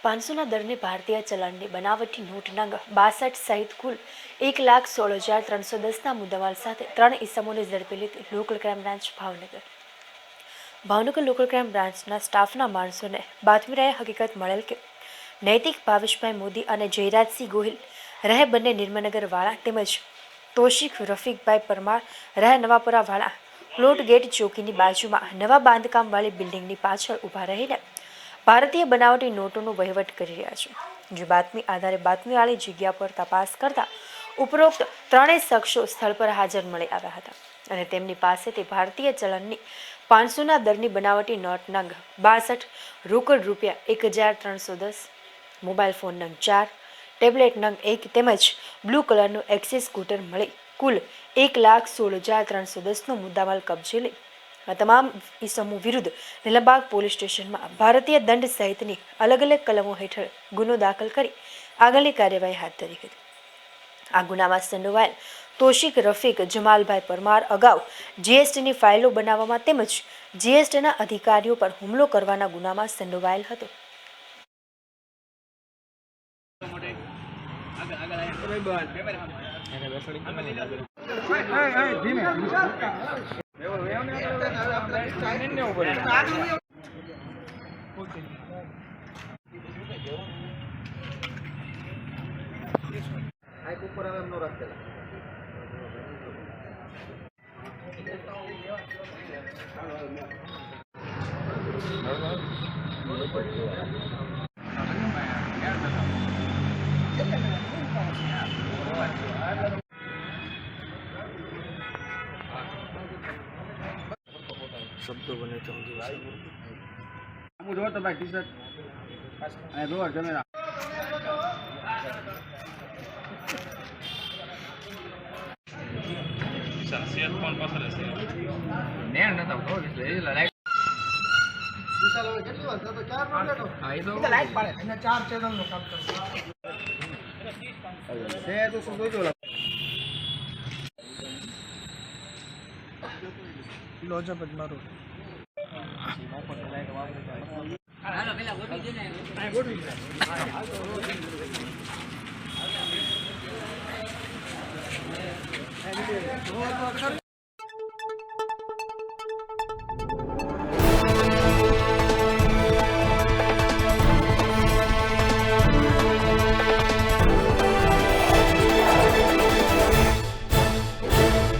500ના દરને ભારતીય ચલણની બનાવટી નોટ નંગ 62 સહિત કુલ 1,16,310ના મુદ્દામાલ સાથે 3 ઇસમોને ઝડપી લીધી local crime branch Bhavnagar local crime બ્રાન્ચના સ્ટાફના માણસોને બાતમીરાએ હકીકત મળેલ કે નૈતિક ભાવેશભાઈ મોદી અને જયરાજસિંહ ગોહિલ રહે બંને નિર્મનગરવાળા તેમજ તોશિક રફીકભાઈ પરમાર રહે નવાપુરાવાળા પ્લોટ ગેટ ચોકીની બાજુમાં નવા બાંધકામવાળી બિલ્ડિંગની પાછળ ઊભા રહીને ભારતીય બનાવટી નોટોનો વહીવટ કરી રહ્યા છે. જે બાતમી આધારે બાતમીવાળી જગ્યા પર તપાસ કરતા ઉપરોક્ત ત્રણેય શખ્સો સ્થળ પર હાજર મળી આવ્યા હતા અને તેમની પાસેથી ભારતીય ચલણની 500ના દરની બનાવટી નોટ નંગ 62, રોકડ રૂપિયા 1,310, મોબાઈલ ફોન નંગ 4, ટેબ્લેટ નંગ 1 તેમજ બ્લુ કલરનું એક્સિસ સ્કૂટર મળી કુલ 1,16,310નો મુદ્દામાલ કબજે લઈ આ તમામ ઇસમો વિરુદ્ધ નીલમબાગ પોલીસ સ્ટેશનમાં ભારતીય દંડ સહિતની અલગ અલગ કલમો હેઠળ ગુનો દાખલ કરી આગળની કાર્યવાહી હાથ ધરી હતી. આ ગુનામાં સંડોવાયેલ તોશિક રફીક જમાલભાઈ પરમાર અગાઉ જીએસટીની ફાઇલો બનાવવામાં તેમજ જીએસટીના અધિકારીઓ પર હુમલો કરવાના ગુનામાં સંડોવાયેલ હતો. શબ્દો બને તો હું જો તો ભાઈ ટી-શર્ટ અને જો કેમેરા શખ્સિયત કોણ પસંદ છે નેણ નતા તો એટલે એ લાઈક વિશાલ હવે કેટલી વાર તો ચાર નો બેઠો હા એ તો લાઈક પાડે એને ચાર ચેનલ નું કામ કરે છે તો શું જોજો લોજા પર મારો હાલો પેલા ગોઠવી દે ને આ ગોઠવી દે